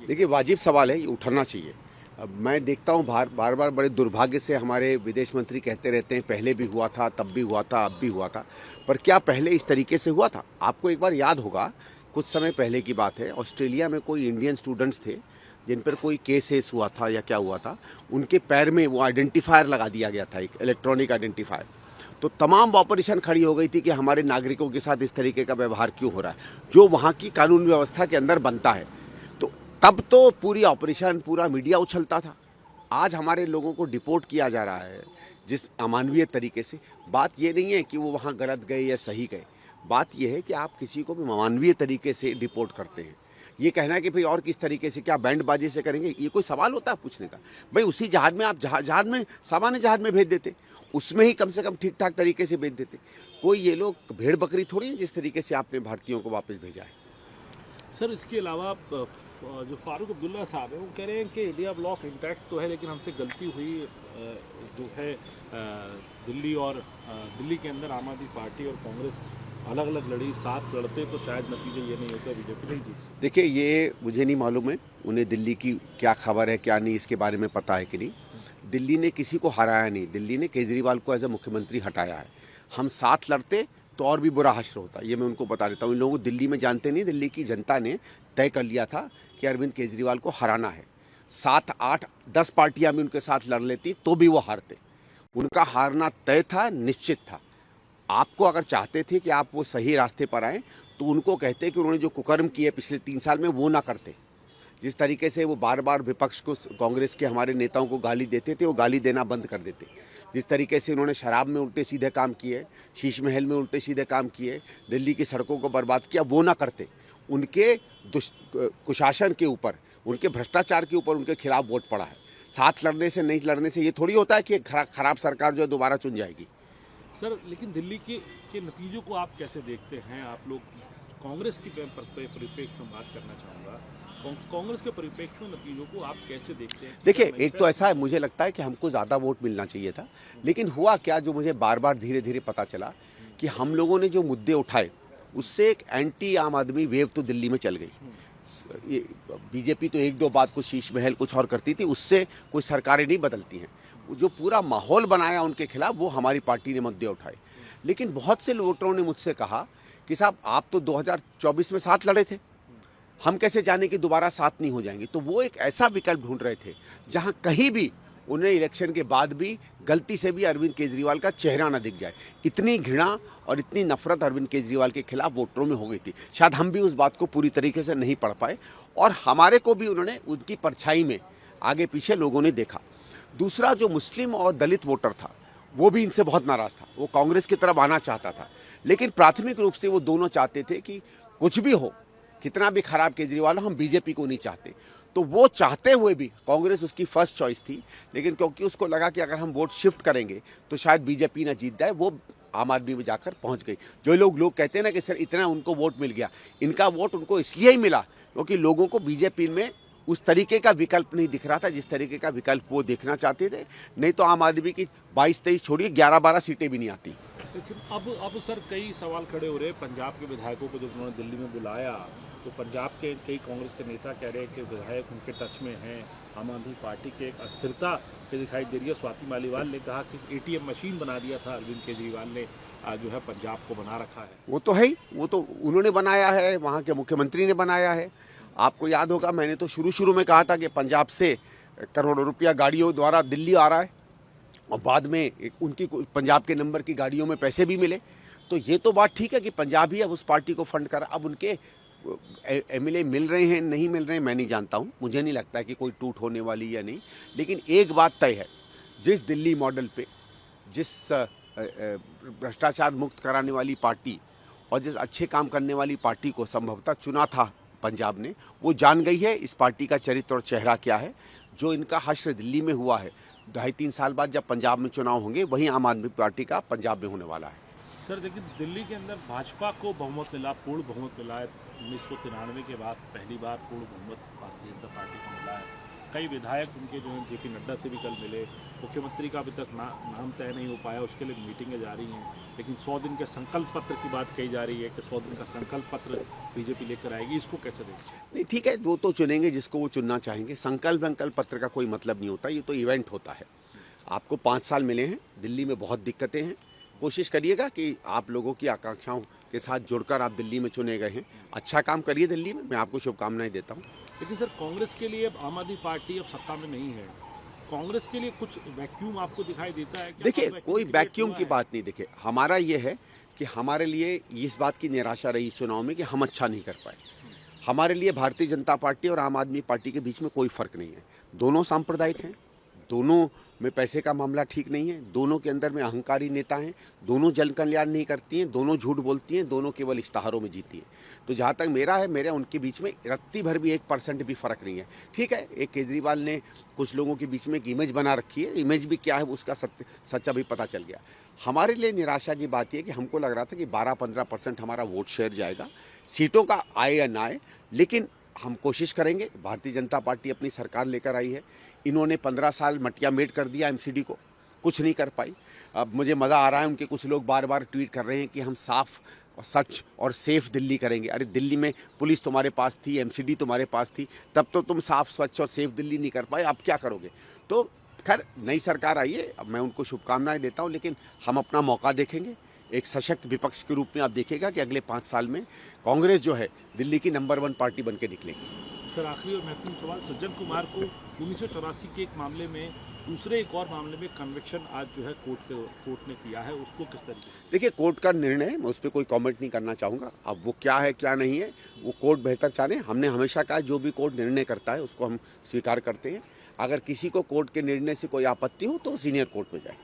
देखिए, वाजिब सवाल है, ये उठाना चाहिए। अब मैं देखता हूँ बार बार बड़े दुर्भाग्य से हमारे विदेश मंत्री कहते रहते हैं पहले भी हुआ था, तब भी हुआ था, अब भी हुआ था। पर क्या पहले इस तरीके से हुआ था? आपको एक बार याद होगा, कुछ समय पहले की बात है, ऑस्ट्रेलिया में कोई इंडियन स्टूडेंट्स थे जिन पर कोई केस हुआ था या क्या हुआ था, उनके पैर में वो आइडेंटिफायर लगा दिया गया था, एक इलेक्ट्रॉनिक आइडेंटिफायर। तो तमाम ऑपरेशन खड़ी हो गई थी कि हमारे नागरिकों के साथ इस तरीके का व्यवहार क्यों हो रहा है, जो वहाँ की कानून व्यवस्था के अंदर बनता है। तो तब तो पूरी ऑपरेशन, पूरा मीडिया उछलता था। आज हमारे लोगों को डिपोर्ट किया जा रहा है जिस अमानवीय तरीके से। बात ये नहीं है कि वो वहाँ गलत गए या सही गए, बात ये है कि आप किसी को भी अमानवीय तरीके से डिपोर्ट करते हैं। ये कहना है कि भाई और किस तरीके से, क्या बैंडबाजी से करेंगे, ये कोई सवाल होता है पूछने का? भाई उसी जहाज में आप जहाज में, सामान्य जहाज में भेज देते, उसमें ही कम से कम ठीक ठाक तरीके से भेज देते। कोई ये लोग भेड़ बकरी थोड़ी है जिस तरीके से आपने भारतीयों को वापस भेजा है। सर, इसके अलावा जो फारूक अब्दुल्ला साहब हैं वो कह रहे हैं कि इंडिया ब्लॉक इंटैक्ट तो है, लेकिन हमसे गलती हुई जो है दिल्ली और दिल्ली के अंदर आम आदमी पार्टी और कांग्रेस अलग अलग लड़ी, साथ लड़ते तो शायद नतीजा ये नहीं होता, बीजेपी नहीं जीत। देखिए, ये मुझे नहीं मालूम है उन्हें दिल्ली की क्या खबर है क्या नहीं, इसके बारे में पता है कि नहीं। दिल्ली ने किसी को हराया नहीं, दिल्ली ने केजरीवाल को एज ए मुख्यमंत्री हटाया है। हम साथ लड़ते तो और भी बुरा हश्र होता, ये मैं उनको बता देता हूँ। इन लोगों को दिल्ली में जानते नहीं, दिल्ली की जनता ने तय कर लिया था कि अरविंद केजरीवाल को हराना है। 7, 8, 10 पार्टियां भी उनके साथ लड़ लेती तो भी वो हारते। उनका हारना तय था, निश्चित था। आपको अगर चाहते थे कि आप वो सही रास्ते पर आएँ तो उनको कहते कि उन्होंने जो कुकर्म किए पिछले 3 साल में वो ना करते। जिस तरीके से वो बार बार विपक्ष को, कांग्रेस के हमारे नेताओं को गाली देते थे, वो गाली देना बंद कर देते। जिस तरीके से उन्होंने शराब में उल्टे सीधे काम किए, शीश महल में उल्टे सीधे काम किए, दिल्ली की सड़कों को बर्बाद किया, वो ना करते। उनके कुशासन के ऊपर, उनके भ्रष्टाचार के ऊपर उनके खिलाफ वोट पड़ा है। साथ लड़ने से, नहीं लड़ने से ये थोड़ी होता है कि खराब सरकार जो है दोबारा चुन जाएगी। सर, लेकिन दिल्ली के नतीजों को आप कैसे देखते हैं? आप लोग कांग्रेस की परिप्रेक्ष्य में बात करना चाहूँगा, कांग्रेस के परिप्रेक्ष्य में नतीजों को आप कैसे देखते हैं? देखिए, एक तो ऐसा है, मुझे लगता है कि हमको ज़्यादा वोट मिलना चाहिए था, लेकिन हुआ क्या, जो मुझे बार बार धीरे धीरे पता चला कि हम लोगों ने जो मुद्दे उठाए उससे एक एंटी आम आदमी वेव तो दिल्ली में चल गई। ये बीजेपी तो एक दो बात, कुछ शीश महल कुछ और करती थी, उससे कोई सरकारें नहीं बदलती हैं। जो पूरा माहौल बनाया उनके खिलाफ, वो हमारी पार्टी ने मुद्दे उठाए। लेकिन बहुत से वोटरों ने मुझसे कहा कि साहब आप तो 2024 में साथ लड़े थे, हम कैसे जाने कि दोबारा साथ नहीं हो जाएंगे। तो वो एक ऐसा विकल्प ढूंढ रहे थे जहां कहीं भी उन्हें इलेक्शन के बाद भी गलती से भी अरविंद केजरीवाल का चेहरा ना दिख जाए। इतनी घृणा और इतनी नफरत अरविंद केजरीवाल के खिलाफ वोटरों में हो गई थी। शायद हम भी उस बात को पूरी तरीके से नहीं पढ़ पाए और हमारे को भी उन्होंने उनकी परछाई में आगे पीछे लोगों ने देखा। दूसरा, जो मुस्लिम और दलित वोटर था वो भी इनसे बहुत नाराज था, वो कांग्रेस की तरफ आना चाहता था। लेकिन प्राथमिक रूप से वो दोनों चाहते थे कि कुछ भी हो, कितना भी खराब केजरीवाल हो, हम बीजेपी को नहीं चाहते। तो वो चाहते हुए भी कांग्रेस उसकी फर्स्ट चॉइस थी, लेकिन क्योंकि उसको लगा कि अगर हम वोट शिफ्ट करेंगे तो शायद बीजेपी ना जीत जाए, वो आम आदमी में जाकर पहुंच गई। जो लोग कहते हैं ना कि सर इतना उनको वोट मिल गया, इनका वोट उनको इसलिए ही मिला क्योंकि लोगों को बीजेपी में उस तरीके का विकल्प नहीं दिख रहा था जिस तरीके का विकल्प वो देखना चाहते थे। नहीं तो आम आदमी की 22-23 छोड़िए, 11-12 सीटें भी नहीं आती। लेकिन अब सर कई सवाल खड़े हो रहे हैं। पंजाब के विधायकों को जब उन्होंने दिल्ली में बुलाया तो पंजाब के कई कांग्रेस के नेता कह रहे हैं कि विधायक उनके टच में हैं। आम आदमी पार्टी के एक अस्थिरता दिखाई दे रही है। स्वाति मालीवाल ने कहा कि एटीएम मशीन बना दिया था अरविंद केजरीवाल ने, जो है पंजाब को बना रखा है। वो तो है ही, वो तो उन्होंने बनाया है, वहाँ के मुख्यमंत्री ने बनाया है। आपको याद होगा, मैंने तो शुरू में कहा था कि पंजाब से करोड़ों रुपया गाड़ियों द्वारा दिल्ली आ रहा है और बाद में उनकी पंजाब के नंबर की गाड़ियों में पैसे भी मिले। तो ये तो बात ठीक है कि पंजाब ही अब उस पार्टी को फंड कर, अब उनके एमएलए मिल रहे हैं नहीं मिल रहे हैं मैं नहीं जानता हूँ, मुझे नहीं लगता है कि कोई टूट होने वाली या नहीं। लेकिन एक बात तय है, जिस दिल्ली मॉडल पे, जिस भ्रष्टाचार मुक्त कराने वाली पार्टी और जिस अच्छे काम करने वाली पार्टी को संभवतः चुना था पंजाब ने, वो जान गई है इस पार्टी का चरित्र और चेहरा क्या है। जो इनका हश्र दिल्ली में हुआ है, 2.5-3 साल बाद जब पंजाब में चुनाव होंगे, वही आम आदमी पार्टी का पंजाब में होने वाला है। सर देखिए, दिल्ली के अंदर भाजपा को बहुमत मिला, पूर्ण बहुमत मिला है। 1993 के बाद पहली बार पूर्ण बहुमत भारतीय जनता पार्टी को मिला है। कई विधायक उनके जो हैं जेपी नड्डा से भी कल मिले। मुख्यमंत्री का अभी तक नाम तय नहीं हो पाया, उसके लिए मीटिंगें जारी हैं। लेकिन 100 दिन के संकल्प पत्र की बात कही जा रही है कि 100 दिन का संकल्प पत्र बीजेपी लेकर आएगी। इसको कैसे देखें? नहीं, ठीक है, वो तो चुनेंगे जिसको वो चुनना चाहेंगे। संकल्प पत्र का कोई मतलब नहीं होता, ये तो इवेंट होता है। आपको 5 साल मिले हैं, दिल्ली में बहुत दिक्कतें हैं। कोशिश करिएगा कि आप लोगों की आकांक्षाओं के साथ जुड़कर आप दिल्ली में चुने गए हैं, अच्छा काम करिए दिल्ली में, मैं आपको शुभकामनाएं देता हूँ। लेकिन सर, कांग्रेस के लिए अब आम आदमी पार्टी अब सत्ता में नहीं है, कांग्रेस के लिए कुछ वैक्यूम आपको दिखाई देता है? देखिए, कोई वैक्यूम की बात नहीं। देखिए, हमारा ये है कि हमारे लिए इस बात की निराशा रही चुनाव में कि हम अच्छा नहीं कर पाए। हमारे लिए भारतीय जनता पार्टी और आम आदमी पार्टी के बीच में कोई फर्क नहीं है। दोनों सांप्रदायिक हैं, दोनों में पैसे का मामला ठीक नहीं है, दोनों के अंदर में अहंकारी नेता हैं, दोनों जन कल्याण नहीं करती हैं, दोनों झूठ बोलती हैं, दोनों केवल इश्तहारों में जीती हैं। तो जहाँ तक मेरा है, मेरे उनके बीच में रत्ती भर भी 1% भी फ़र्क नहीं है। ठीक है, एक केजरीवाल ने कुछ लोगों के बीच में एक इमेज बना रखी है, इमेज भी क्या है उसका सच्चा भी पता चल गया। हमारे लिए निराशा की बात यह कि हमको लग रहा था कि 12-15% हमारा वोट शेयर जाएगा, सीटों का आए या ना आए, लेकिन हम कोशिश करेंगे। भारतीय जनता पार्टी अपनी सरकार लेकर आई है, इन्होंने 15 साल मटिया मेट कर दिया एमसीडी को, कुछ नहीं कर पाई। अब मुझे मज़ा आ रहा है, उनके कुछ लोग बार बार ट्वीट कर रहे हैं कि हम साफ और सच और सेफ दिल्ली करेंगे। अरे, दिल्ली में पुलिस तुम्हारे पास थी, एमसीडी तुम्हारे पास थी, तब तो तुम साफ स्वच्छ और सेफ दिल्ली नहीं कर पाए, अब क्या करोगे? तो खैर, नई सरकार आई है, अब मैं उनको शुभकामनाएं देता हूं, लेकिन हम अपना मौका देखेंगे। एक सशक्त विपक्ष के रूप में आप देखिएगा कि अगले 5 साल में कांग्रेस जो है दिल्ली की नंबर 1 पार्टी बन के निकलेगी। सर, आखिरी और महत्वपूर्ण सवाल, सज्जन कुमार को 1984 के एक मामले में, दूसरे एक और मामले में कन्विक्शन आज जो है कोर्ट ने किया है, उसको किस तरीके से? देखिए, कोर्ट का निर्णय है, मैं उस पर कोई कमेंट नहीं करना चाहूँगा। अब वो क्या है क्या नहीं है, वो कोर्ट बेहतर जाने। हमने हमेशा कहा जो भी कोर्ट निर्णय करता है उसको हम स्वीकार करते हैं। अगर किसी को कोर्ट के निर्णय से कोई आपत्ति हो तो सीनियर कोर्ट में जाए।